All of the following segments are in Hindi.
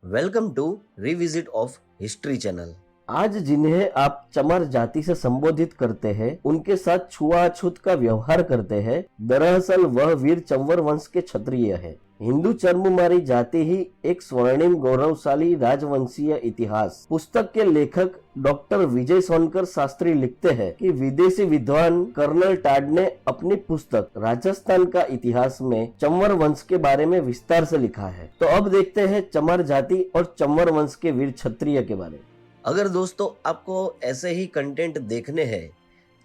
Welcome to revisit of history channel. आज जिन्हें आप चमार जाति से संबोधित करते हैं, उनके साथ छुआछूत का व्यवहार करते हैं, दरअसल वह वीर चंवर वंश के क्षत्रिय है। हिंदू चर्ममारी जाति ही एक स्वर्णिम गौरवशाली राजवंशीय इतिहास पुस्तक के लेखक डॉक्टर विजय सोनकर शास्त्री लिखते हैं कि विदेशी विद्वान कर्नल टाड ने अपनी पुस्तक राजस्थान का इतिहास में चंवर वंश के बारे में विस्तार से लिखा है। तो अब देखते हैं चमार जाति और चंवर वंश के वीर क्षत्रिय के बारे में। अगर दोस्तों आपको ऐसे ही कंटेंट देखने हैं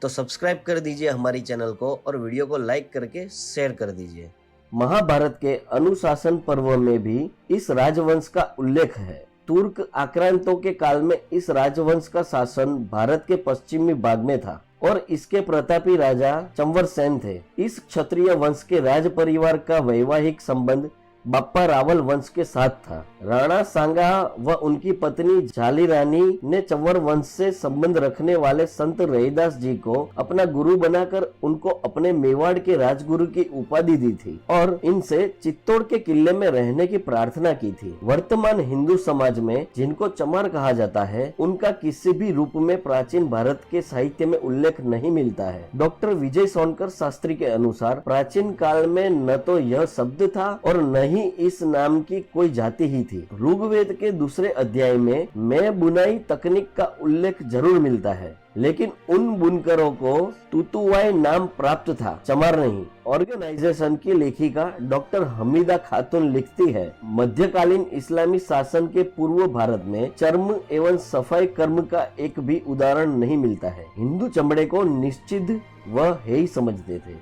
तो सब्सक्राइब कर दीजिए हमारी चैनल को और वीडियो को लाइक करके शेयर कर दीजिए। महाभारत के अनुशासन पर्व में भी इस राजवंश का उल्लेख है। तुर्क आक्रांतों के काल में इस राजवंश का शासन भारत के पश्चिमी भाग में था और इसके प्रतापी राजा चंवरसेन थे। इस क्षत्रिय वंश के राज परिवार का वैवाहिक संबंध बाप्पा रावल वंश के साथ था। राणा सांगा व उनकी पत्नी झाली रानी ने चंवर वंश से संबंध रखने वाले संत रैदास जी को अपना गुरु बनाकर उनको अपने मेवाड़ के राजगुरु की उपाधि दी थी और इनसे चित्तौड़ के किले में रहने की प्रार्थना की थी। वर्तमान हिंदू समाज में जिनको चमार कहा जाता है, उनका किसी भी रूप में प्राचीन भारत के साहित्य में उल्लेख नहीं मिलता है। डॉक्टर विजय सोनकर शास्त्री के अनुसार प्राचीन काल में न तो यह शब्द था और न ही इस नाम की कोई जाति ही थी। ऋग्वेद के दूसरे अध्याय में मैं बुनाई तकनीक का उल्लेख जरूर मिलता है, लेकिन उन बुनकरों को तुतुवाई नाम प्राप्त था, चमार नहीं। ऑर्गेनाइजेशन की लेखिका डॉक्टर हमीदा खातून लिखती है, मध्यकालीन इस्लामी शासन के पूर्व भारत में चर्म एवं सफाई कर्म का एक भी उदाहरण नहीं मिलता है। हिंदू चमड़े को निश्चित वह है ही समझते थे,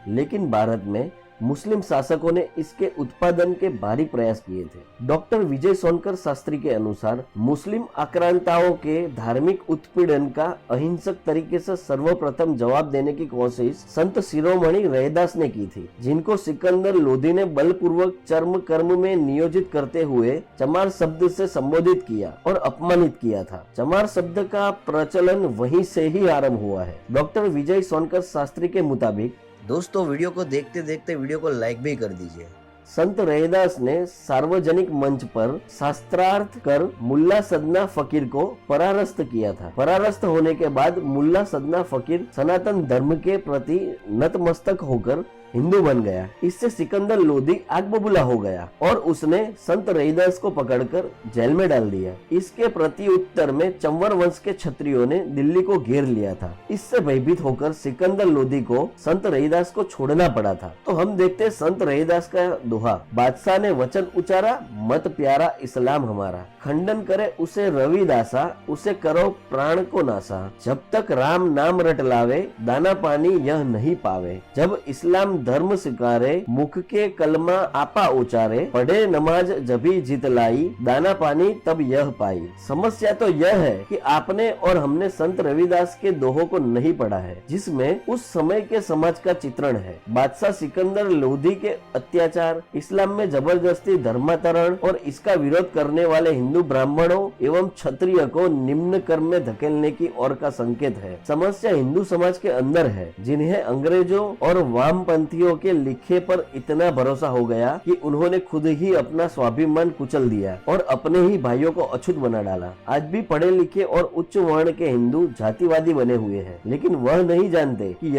लेकिन भारत में मुस्लिम शासकों ने इसके उत्पादन के भारी प्रयास किए थे। डॉक्टर विजय सोनकर शास्त्री के अनुसार मुस्लिम आक्रांताओं के धार्मिक उत्पीड़न का अहिंसक तरीके से सर्वप्रथम जवाब देने की कोशिश संत शिरोमणि रैदास ने की थी, जिनको सिकंदर लोधी ने बलपूर्वक चर्म कर्म में नियोजित करते हुए चमार शब्द से संबोधित किया और अपमानित किया था। चमार शब्द का प्रचलन वहीं से ही आरंभ हुआ है। डॉक्टर विजय सोनकर शास्त्री के मुताबिक दोस्तों वीडियो को देखते देखते वीडियो को लाइक भी कर दीजिए। संत रैदास ने सार्वजनिक मंच पर शास्त्रार्थ कर मुल्ला सदना फकीर को परास्त किया था। परास्त होने के बाद मुल्ला सदना फकीर सनातन धर्म के प्रति नतमस्तक होकर हिंदू बन गया। इससे सिकंदर लोधी आग बबूला हो गया और उसने संत रैदास को पकड़कर जेल में डाल दिया। इसके प्रति उत्तर में चंवर वंश के क्षत्रियों ने दिल्ली को घेर लिया था। इससे भयभीत होकर सिकंदर लोधी को संत रैदास को छोड़ना पड़ा था। तो हम देखते हैं संत रैदास का दोहा, बादशाह ने वचन उचारा, मत प्यारा इस्लाम हमारा, खंडन करे उसे रविदासा, उसे करो प्राण को नासा, जब तक राम नाम रट लावे, दाना पानी यह नहीं पावे, जब इस्लाम धर्म स्वीकारे, मुख के कलमा आपा उचारे, पढ़े नमाज जभी जीत लाई, दाना पानी तब यह पाई। समस्या तो यह है कि आपने और हमने संत रविदास के दोहों को नहीं पढ़ा है, जिसमें उस समय के समाज का चित्रण है। बादशाह सिकंदर लोधी के अत्याचार, इस्लाम में जबरदस्ती धर्मांतरण और इसका विरोध करने वाले हिंदू ब्राह्मणों एवं क्षत्रिय को निम्न कर्म में धकेलने की ओर का संकेत है। समस्या हिंदू समाज के अंदर है, जिन्हें अंग्रेजों और वामपंथियों के लिखे पर इतना भरोसा हो गया कि उन्होंने खुद ही अपना स्वाभिमान कुचल दिया और अपने ही भाइयों को अछूत बना डाला। आज भी पढ़े लिखे और उच्च वर्ण के हिंदू जातिवादी बने हुए हैं, लेकिन वह नहीं जानते कि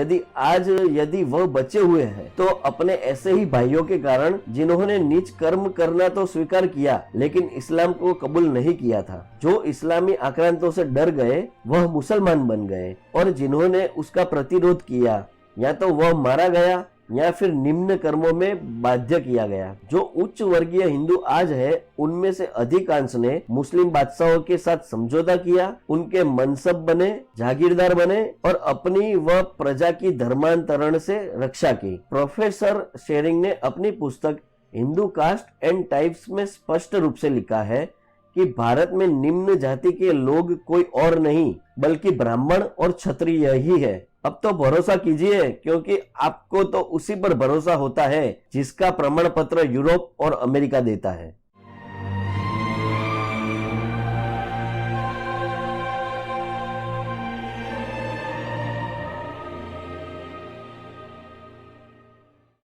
यदि वह बचे हुए हैं तो अपने ऐसे ही भाइयों के कारण, जिन्होंने नीच कर्म करना तो स्वीकार किया लेकिन इस्लाम को कबूल नहीं किया था। जो इस्लामी आक्रांतों से डर गए वह मुसलमान बन गए और जिन्होंने उसका प्रतिरोध किया या तो वह मारा गया या फिर निम्न कर्मों में बाध्य किया गया। जो उच्च वर्गीय हिंदू आज है, उनमें से अधिकांश ने मुस्लिम बादशाहों के साथ समझौता किया, उनके मनसब बने, जागीरदार बने और अपनी व प्रजा की धर्मांतरण से रक्षा की। प्रोफेसर शेरिंग ने अपनी पुस्तक हिंदू कास्ट एंड टाइप्स में स्पष्ट रूप से लिखा है कि भारत में निम्न जाति के लोग कोई और नहीं बल्कि ब्राह्मण और क्षत्रिय ही है। अब तो भरोसा कीजिए, क्योंकि आपको तो उसी पर भरोसा होता है जिसका प्रमाण पत्र यूरोप और अमेरिका देता है।